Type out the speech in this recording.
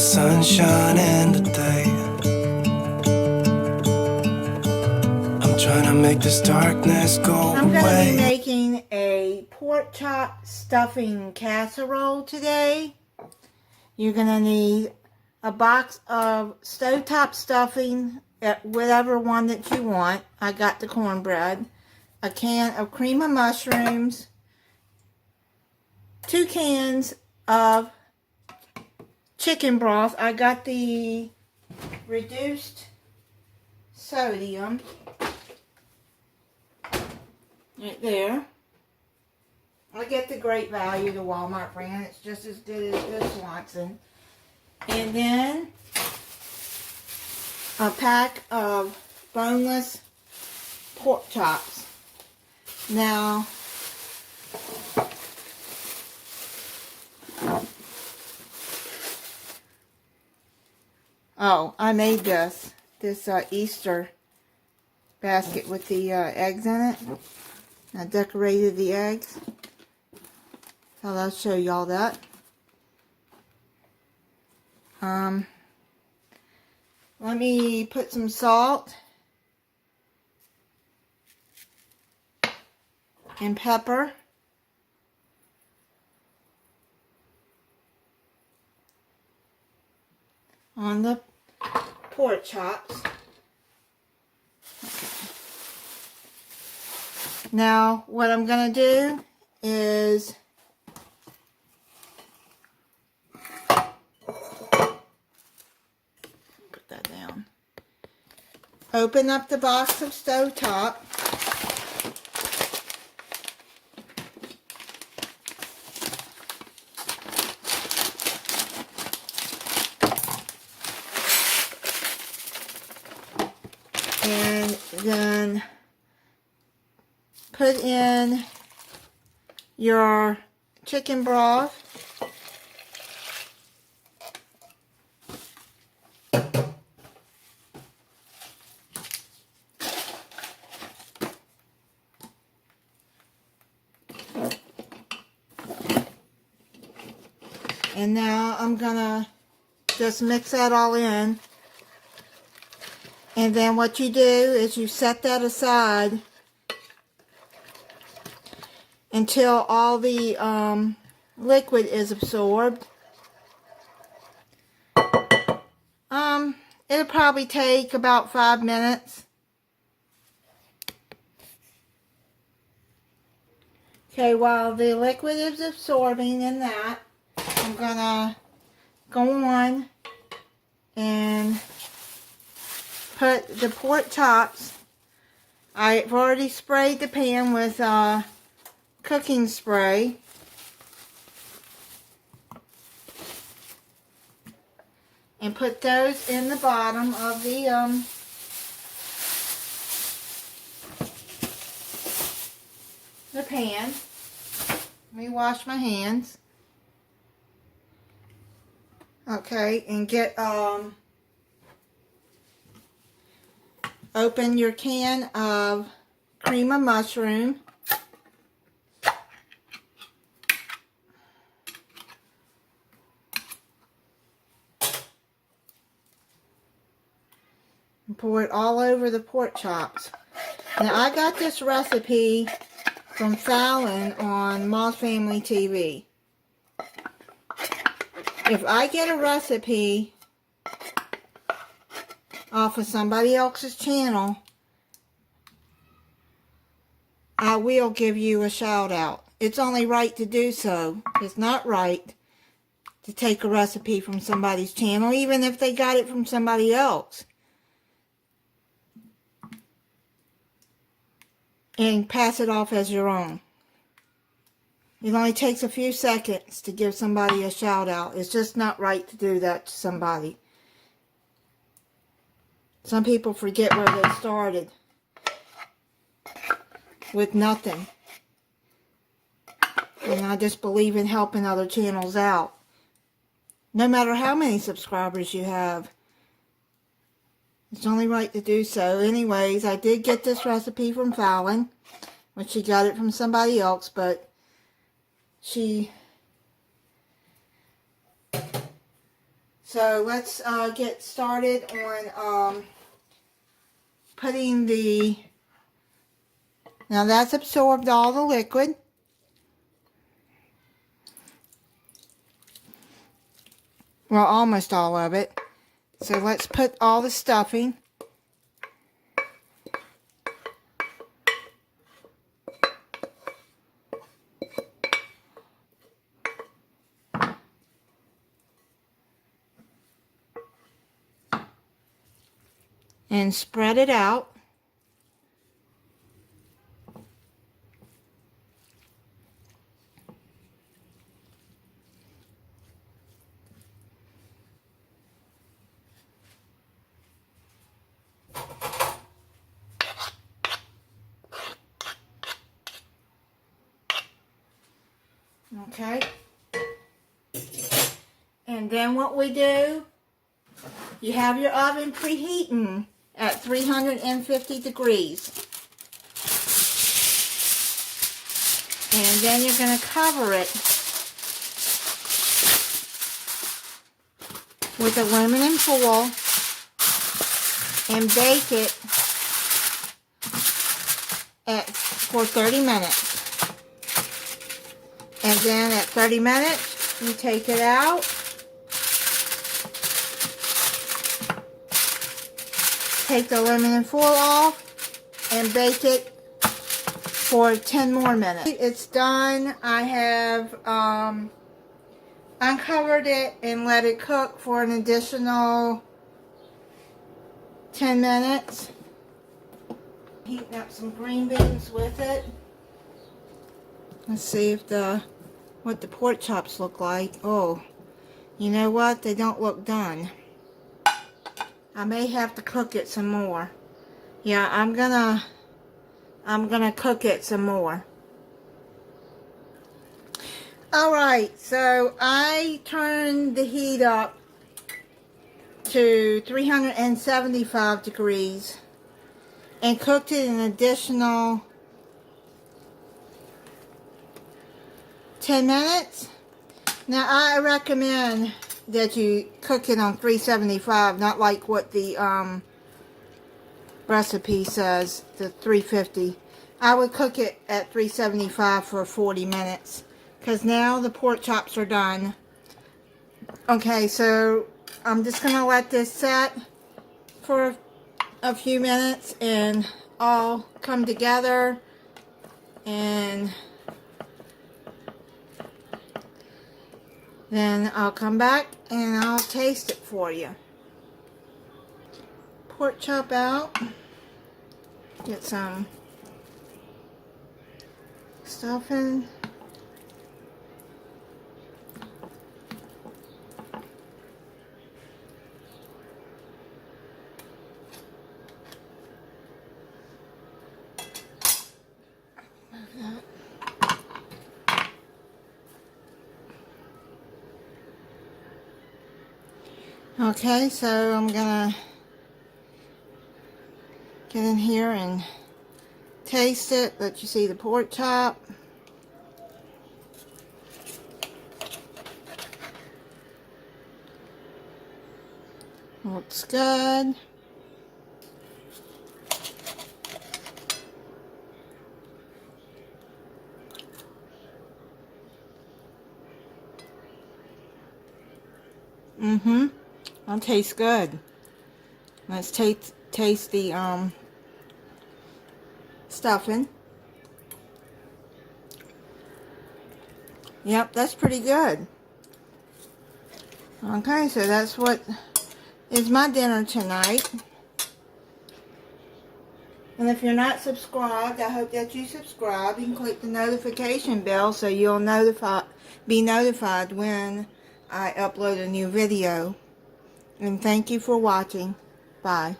sunshine today. I'm trying to make this darkness go away. I'm going to be making a pork chop stuffing casserole today. You're going to need a box of stovetop stuffing, whatever one that you want. I got the cornbread. A can of cream of mushrooms. 2 cans of chicken broth. I got the reduced sodium right there. I get the Great Value, the Walmart brand. It's just as good as this Swanson. And then a pack of boneless pork chops. Now, oh, I made this Easter basket with the eggs in it. I decorated the eggs. So I'll show y'all that. Let me put some salt and pepper. On the pork chops. Okay. Now, what I'm going to do is put that down. Open up the box of stovetop. And then put in your chicken broth. And now I'm gonna just mix that all in. And then what you do is you set that aside until all the liquid is absorbed. It'll probably take about 5 minutes. Okay, while the liquid is absorbing in that, I'm gonna go on and put the pork chops. I've already sprayed the pan with cooking spray. And put those in the bottom of the pan. Let me wash my hands. Okay, and get open your can of cream of mushroom. And pour it all over the pork chops. Now, I got this recipe from Fallon on Moss Family TV. If I get a recipe off of somebody else's channel, I will give you a shout out. It's only right to do so. It's not right to take a recipe from somebody's channel, even if they got it from somebody else, and pass it off as your own. It only takes a few seconds to give somebody a shout out. It's just not right to do that to somebody. Some people forget where they started with nothing. And I just believe in helping other channels out. No matter how many subscribers you have. It's only right to do so. Anyways, I did get this recipe from Fallon, when she got it from somebody else, but she So let's get started on putting the, now that's absorbed all the liquid. Well, almost all of it. So let's put all the stuffing. And spread it out. Okay. And then what we do, you have your oven preheating at 350 degrees. And then you're going to cover it with aluminum foil and bake it for 30 minutes. And then at 30 minutes, you take it out. Take the aluminum foil off and bake it for 10 more minutes. It's done. I have uncovered it and let it cook for an additional 10 minutes. Heating up some green beans with it. Let's see if what the pork chops look like. Oh, you know what? They don't look done. I may have to cook it some more. Yeah, I'm gonna cook it some more. Alright, so I turned the heat up to 375 degrees and cooked it an additional 10 minutes. Now I recommend that you cook it on 375, not like what the recipe says, the 350. I would cook it at 375 for 40 minutes because now the pork chops are done. Okay, so I'm just going to let this set for a few minutes and all come together, and then I'll come back and I'll taste it for you. Pork chop out. Get some stuffing. Okay, so I'm gonna get in here and taste it. Let you see the pork chop. Looks good. That tastes good. Let's taste the stuffing. Yep, that's pretty good. Okay, so that's what is my dinner tonight. And if you're not subscribed, I hope that you subscribe and click the notification bell so you'll be notified when I upload a new video. And thank you for watching. Bye.